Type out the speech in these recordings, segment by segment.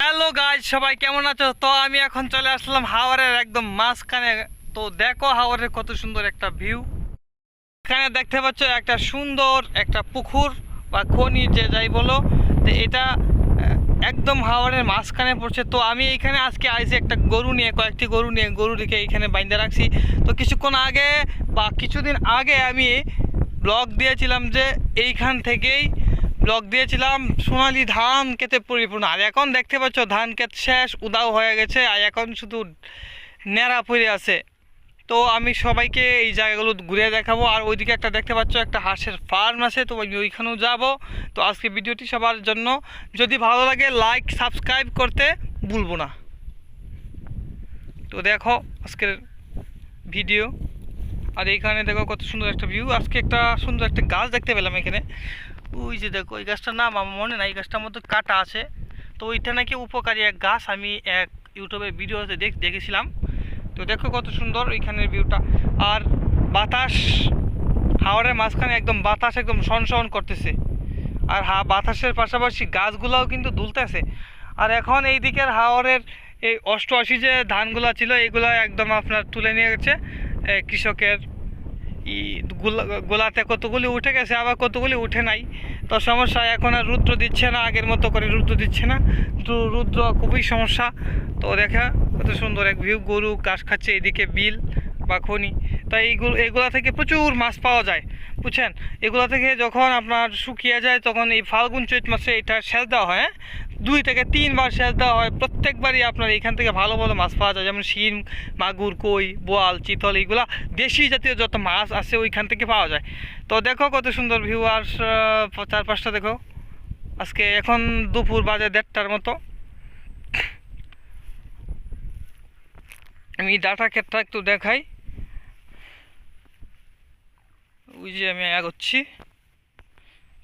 Hello guys, সবাই কেমন আছো? তো আমি এখন চলে আসলাম হাওরের একদম মাঝখানে। তো দেখো হাওরের কত সুন্দর একটা ভিউ। এখানে দেখতে পাচ্ছ একটা সুন্দর একটা পুকুর বা খনি যে যাই বলো। তো এটা একদম হাওরের মাঝখানে পড়ছে। তো আমি এখানে আজকে আইছি একটা গরু নিয়ে, কয়েকটি গরু নিয়ে, গরুটিকে এখানে বাইন্ধে রাখছি। তো কিছুক্ষণ আগে বা কিছুদিন আগে আমি ব্লগ দিয়েছিলাম যে এইখান থেকেই ব্লগ দিয়েছিলাম সোনালি ধান ক্ষেতে পরিপূর্ণ। আর এখন দেখতে পাচ্ছ ধান ক্ষেত শেষ, উদাও হয়ে গেছে, আর এখন শুধু ন্যাড়া পড়ে আছে। তো আমি সবাইকে এই জায়গাগুলো ঘুরে দেখাবো। আর ওইদিকে একটা দেখতে পাচ্ছ একটা হাঁসের ফার্ম আছে, তো আমি ওইখানেও যাবো। তো আজকে ভিডিওটি সবার জন্য, যদি ভালো লাগে লাইক সাবস্ক্রাইব করতে ভুলবো না। তো দেখো আজকের ভিডিও। আর এইখানে দেখো কত সুন্দর একটা ভিউ। আজকে একটা সুন্দর একটা গাছ দেখতে পেলাম এখানে। ওই যে দেখো, এই গাছটার নাম আমার মনে নাই, এই গাছটার মধ্যে কাটা আছে। তো ওইটা নাকি উপকারী এক গাছ, আমি এক ইউটিউবের ভিডিওতে দেখেছিলাম। তো দেখো কত সুন্দর ওইখানের ভিউটা। আর বাতাস, হাওরের মাঝখানে একদম বাতাস একদম সনসন করতেছে। আর বাতাসের পাশাপাশি গাছগুলাও কিন্তু দুলতেছে। আর এখন এই দিকের হাওরের এই 88 যে ধানগুলা ছিল এগুলা একদম আপনার তুলে নিয়ে গেছে কৃষকের গোলাতে। কতগুলি উঠে গেছে, আবার কতগুলি উঠে নাই। তো সমস্যা, এখন আর রুদ্র দিচ্ছে না, আগের মতো করে রুদ্র দিচ্ছে না, তো রুদ্র খুবই সমস্যা। তো দেখা কত সুন্দর এক ভিউ, গরু ঘাস খাচ্ছে, এদিকে বিল বা খনি। তাই এইগুলা থেকে প্রচুর মাছ পাওয়া যায়, বুঝছেন। এগুলা থেকে যখন আপনার শুকিয়ে যায় তখন এই ফাল্গুন চৈত মাসে এটা সেচ দেওয়া হয়, 2 থেকে 3 বার সেচ দেওয়া হয়। প্রত্যেকবারই আপনার এখান থেকে ভালো ভালো মাছ পাওয়া যায়, যেমন শিম, মাগুর, কই, বোয়াল, চিতল, এইগুলা দেশি জাতীয় যত মাছ আছে ওইখান থেকে পাওয়া যায়। তো দেখো কত সুন্দর ভিউ। আর চারপাশটা দেখো। আজকে এখন দুপুর বাজে 1:30টার মতো। আমি ডাটা ক্ষেতটা একটু দেখাই। ওই যে আমি এগোচ্ছি,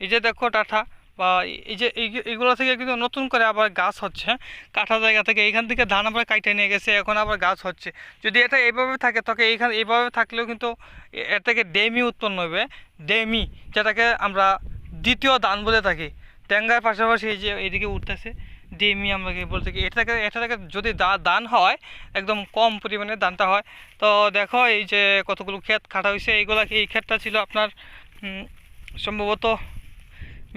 এই যে দেখো ডাটা, বা এই যে এইগুলো থেকে কিন্তু নতুন করে আবার গাছ হচ্ছে। কাটা জায়গা থেকে এইখান থেকে ধান আবার কাইটে নিয়ে গেছে, এখন আবার গাছ হচ্ছে। যদি এটা এইভাবে থাকে তবে এইভাবে থাকলেও কিন্তু এর থেকে ডেমি উৎপন্ন হবে। ডেমি, যেটাকে আমরা দ্বিতীয় ধান বলে থাকি। ট্যাঙ্গার পাশাপাশি এই যে এইদিকে উঠতেছে ডেমি, আমরা বলতে কি এটা থেকে যদি ধান হয় একদম কম পরিমাণে ধানটা হয়। তো দেখো এই যে কতগুলো ক্ষেত কাটা হয়েছে, এই ক্ষেতটা ছিল আপনার সম্ভবত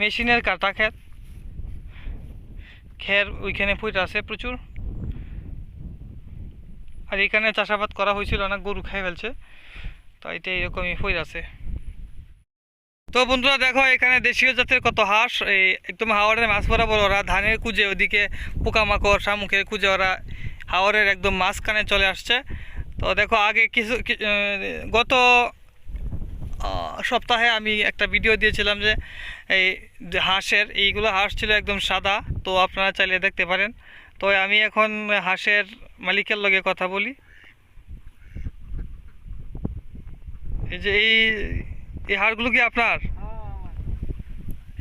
মেশিনের কাটা ক্ষেত। খের ওইখানে পড়ে আছে প্রচুর। আর এখানে চাষাবাদ করা হয়েছিল না, গরু খেয়ে ফেলছে, তো এটা এরকমই পড়ে আছে। তো বন্ধুরা দেখো, এখানে দেশীয় জাতের কত হাঁস, এই একদম হাওরের মাছ বরাবর ওরা ধানের কুজে, ওদিকে পোকামাকড় শামুকের কুজে ওরা হাওরের একদম মাঝখানে চলে আসছে। তো দেখো আগে গত সপ্তাহে আমি একটা ভিডিও দিয়েছিলাম যে এই এইগুলো হাঁস ছিল একদম সাদা। তো আপনারা চাইলে দেখতে পারেন। তো আমি এখন হাঁসের মালিকের লগে কথা বলি। এই যে এই হাঁসগুলো কি আপনার?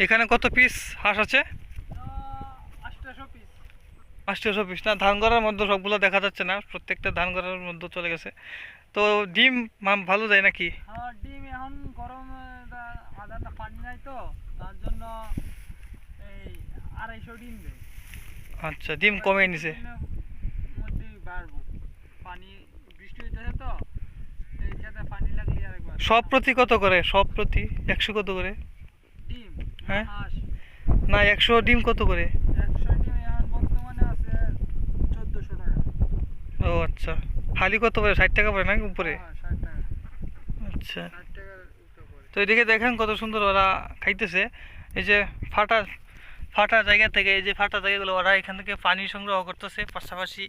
এখানে কত পিস হাঁস আছে? 800 পিস না? ধান গড়ার মধ্যে সবগুলো দেখা যাচ্ছে না, প্রত্যেকটা ধান গড়ার মধ্যে চলে গেছে। তো ডিম ভালো যায় নাকি? ডিম এখন গরমে আদারটা পানি নাই, তো তার জন্য এই 250 ডিম দেয়। আচ্ছা, ডিম কমে নিছে। মধ্যেই বাড়বো, পানি বৃষ্টি হইতেছে তো, এই খেতে পানি লাগলে আরেকবার। সব প্রতি কত করে? সব প্রতি 100 কত করে? ডিম, হ্যাঁ হাঁস না, 100 ডিম কত করে? 100 ডিম এখন বর্তমানে আছে 1400 টাকা। ও আচ্ছা, হালি কত করে? 60 টাকা পড়ে নাকি উপরে? হ্যাঁ, 60 টাকা। আচ্ছা। 60 টাকার উপরে। তো এদিকে দেখেন কত সুন্দর ওরা খাইতেছে। এই যে ফাটা ফাটা জায়গা থেকে, এই যে ফাটা জায়গাগুলো ওরা এখান থেকে পানি সংগ্রহ করতেছে, পাশাপাশি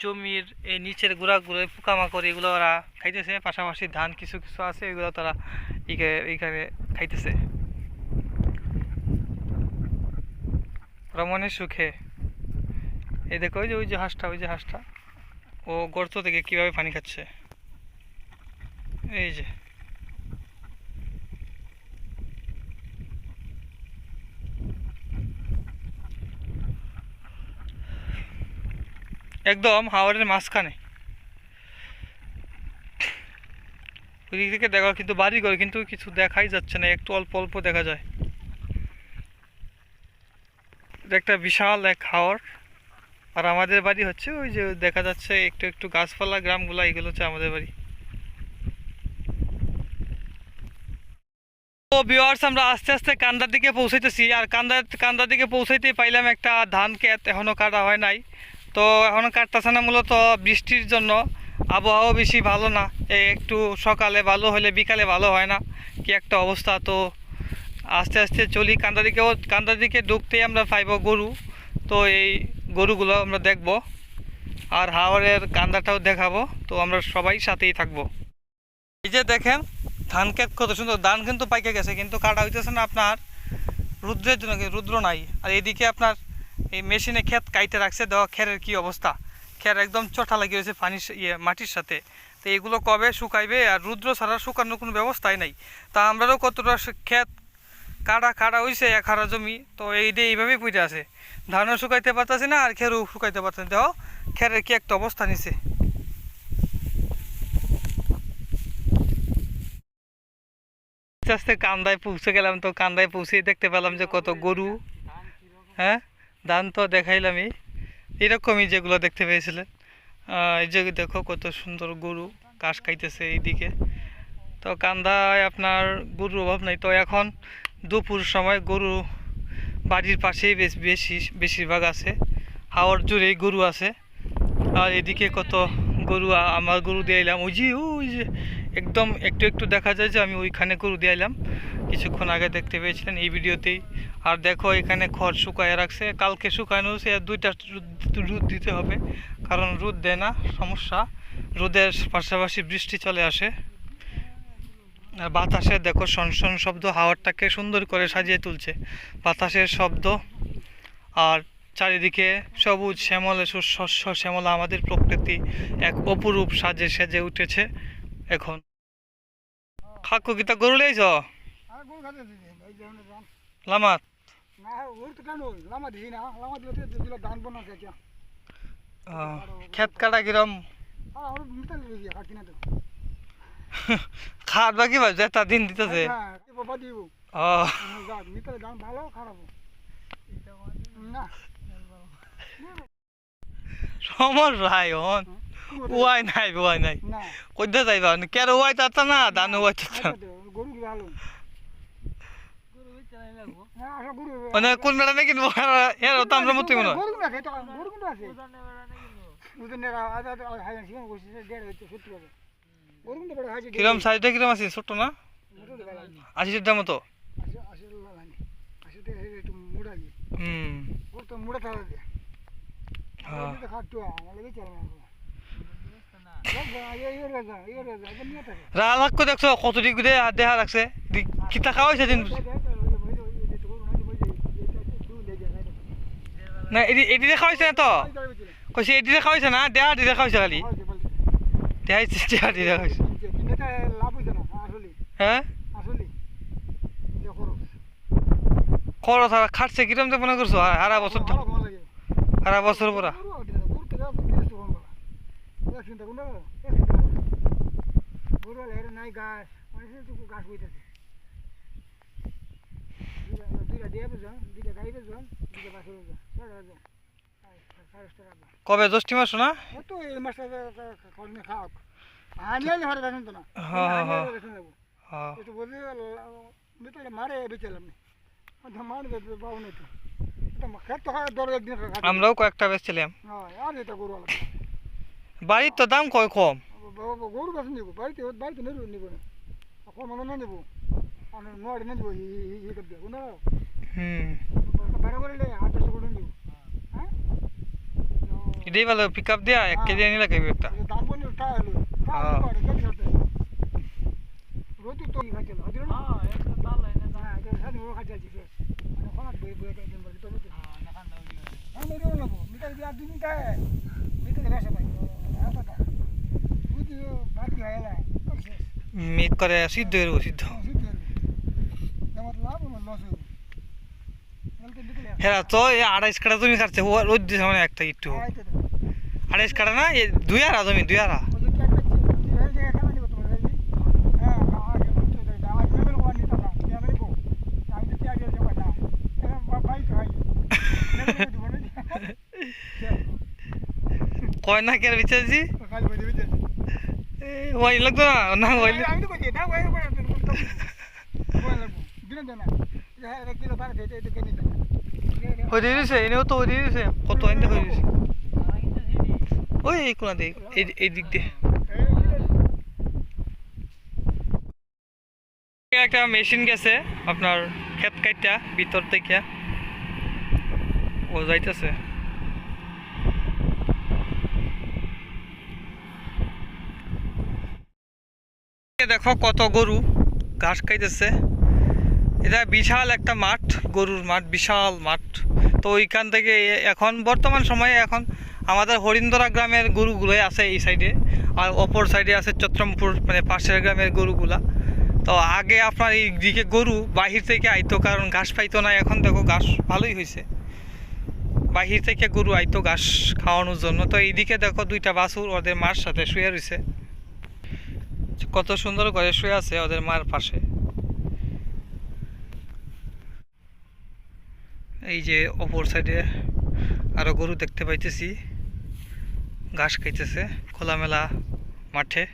জমির এই নিচের গুঁড়াগুলো পোকামাকড় এগুলো ওরা খাইতেছে, পাশাপাশি ধান কিছু কিছু আছে এগুলো তারা এইখানে খাইতেছে ওরা মনে সুখে। এই দেখো ওই যে হাঁসটা ও গর্ত থেকে কিভাবে পানি খাচ্ছে। এই যে একদম হাওরের মাঝখানে। ওই দিক থেকে দেখা কিন্তু বাড়ি ঘর কিন্তু কিছু দেখাই যাচ্ছে না, একটু অল্প অল্প দেখা যায়। এটা একটা বিশাল এক হাওর। আর আমাদের বাড়ি হচ্ছে ওই যে দেখা যাচ্ছে একটু একটু গাছপালা গ্রামগুলো, এগুলো হচ্ছে আমাদের বাড়ি। তো ভিউয়ার্স, আমরা আস্তে আস্তে কান্দার দিকে পৌঁছাইতেছি। আর কান্দার দিকে পৌঁছাইতে পাইলাম একটা ধান ক্ষেত, এখনও কাটা হয় নাই। তো এখনও কাটতেছে না, মূলত বৃষ্টির জন্য। আবহাওয়া বেশি ভালো না, এই একটু সকালে ভালো হলে বিকালে ভালো হয় না, কি একটা অবস্থা। তো আস্তে আস্তে চলি কান্দার দিকে ঢুকতেই আমরা পাইব গরু। তো এই গরুগুলো আমরা দেখব, আর হাওরের কান্দাটাও দেখাবো। তো আমরা সবাই সাথেই থাকবো। এই যে দেখেন ধান ক্ষেত কত সুন্দর, ধান কিন্তু পাইকে গেছে, কিন্তু কাটা হইতেছে না আপনার রুদ্রের জন্য, রুদ্র নাই। আর এইদিকে আপনার এই মেশিনে ক্ষেত কাইতে রাখছে, দেওয়া খেরের কি অবস্থা, খের একদম চটা লাগিয়ে হয়েছে পানির মাটির সাথে। তো এগুলো কবে শুকাইবে, আর রুদ্র ছাড়া শুকানোর কোনো ব্যবস্থাই নাই। তা আমরাও কতটা ক্ষেত কাটা হয়েছে, 1 হারা জমি। তো এইভাবেই পড়ে আছে, ধানও শুকাইতে পারতেছি না, আর খেরও শুকাইতে পারতেছি না। দেখো খেরের কি একটা অবস্থা নিছে। আস্তে আস্তে কান্দায় পৌঁছে গেলাম। তো কান্দায় পৌঁছে দেখতে পেলাম যে কত গরু। হ্যাঁ, ধান তো দেখাইলামই, এরকমই যেগুলো দেখতে পেয়েছিলেন। এই যে দেখো কত সুন্দর গরু ঘাস খাইতেছে এইদিকে। তো কান্দায় আপনার গরুর অভাব নাই। তো এখন দুপুর সময় গরু বাড়ির পাশেই বেশিরভাগ আছে, হাওর জুড়েই গরু আছে। আর এদিকে কত গরু, আমার গরু দিয়ে এলাম ওই যে একদম একটু একটু দেখা যায় যে আমি ওইখানে গরু দিয়ে এলাম, কিছুক্ষণ আগে দেখতে পেয়েছিলেন এই ভিডিওতেই। আর দেখো এখানে খড় শুকায় রাখছে, কালকে শুকানো হয়েছে, আর 2টা রোদ দিতে হবে, কারণ রোদ দেয় না সমস্যা, রোদের পাশাপাশি বৃষ্টি চলে আসে। আর বাতাসে দেখো শনশন শব্দ, হাওয়ারটাকে সুন্দর করে সাজিয়ে তুলছে বাতাসের শব্দ। আর চারিদিকে সবুজ শ্যামলে শস্য শ্যামলা, আমাদের প্রকৃতি এক অপরূপ সেজে উঠেছে এখন। খাকু কিতা গরু লেইছ লামাত? খেত কাটা কিরম খাট বা কি ভাবছে তা দিন দিতেছে? সমস্যাই হন ওয়াই নাই কইতে যাইবা কেন ওয়াই তাতা না ধান ওয়াই তাতা মানে কোন বেড়া নাকি এর তো আমরা মতই মনে হয়। কিরম সাইজটা কিরম আছে, ছোট না? 80 মতো। রাগ করে দেখছো কত দিক দেখা রাখছে, কিতা খাওয়াইছে দিন না? এটি খাওয়াইছে না তো, কইছে এটি খাওয়াইছে না, দেহা দিতে খাওয়াইছে খালি দেহা দিতে খাওয়াইছে। হ্যাঁ খরচ খাটছে কিরম মনে করছো সারা বছর পরা? কবে জ্যৈষ্ঠ মাস না? আমরাও কয়েকটা বেচছিলাম। বাড়ির তো দাম কয় কম, গরু গাছ নিব বাড়িতে বাড়িতে নিব না, কম না নেবো নোয়ারি না দেবো দেখো না ভাড়া করে 800 করে নিব। হ্যাঁ এটাই ভালো, পিক আপ দিয়া 1 কেজি নিলে খাইবে একটা। দাম বলে রোজ তো খাইছিল একটা তাল লাইনে না এটা সাথে ও খাইছি মানে খনাত বই বই একদম বলে তো না খান দাও দিও আমি নেব না মিটার দিয়া 2 মিনিট মিটার রাসা ভাই আটা বুঝি বাকি হয় না মিট করে সিদ্ধ হইব সিদ্ধ। হ্যাঁ তো এই 28 কাটা জমি কাটছে রোদ দিছে মানে একটা একটু 28 কাটা না, 2 আড়া জমি 2 আড়া। কয় না কে বিচারছি কাল বই দিবি ওই লাগতো না না ওই আমি তো কইছি এটা ওই পড়া বই লাগবো দিন দেনা এটা কিলো পার খেতে এটা কেনি দেনা হয়ে দিয়েছে এনেও তো হয়ে দিয়েছে কত এনে হয়ে দিয়েছে ওই এই কোনা দিক এই দিক দিয়ে একটা মেশিন গেছে আপনার ক্ষেত কাইটা ভিতর থেকে ও যাইতেছে দেখো কত গরু ঘাস খাইতেছে এটা বিশাল একটা মাঠ গরুর মাঠ বিশাল মাঠ তো ওইখান থেকে এখন বর্তমান সময়ে এখন আমাদের হরিন্দরা গ্রামের গরুগুলোই আছে এই সাইডে আর অপর সাইডে আছে চট্টমপুর মানে পাশের গ্রামের গরুগুলা তো আগে আপনার এই দিকে গরু বাহির থেকে আইতো কারণ ঘাস পাইতো না এখন দেখো ঘাস ভালোই হয়েছে বাহির থেকে গরু আইতো ঘাস খাওয়ানোর জন্য তো এইদিকে দেখো দুইটা বাছুর ওদের মার সাথে শুয়ে রয়েছে কত সুন্দর করে শুয়ে আছে ওদের মার পাশে এই যে অপর সাইডে আরো গরু দেখতে পাইতেছি ঘাস খাইতেছে খোলামেলা মাঠে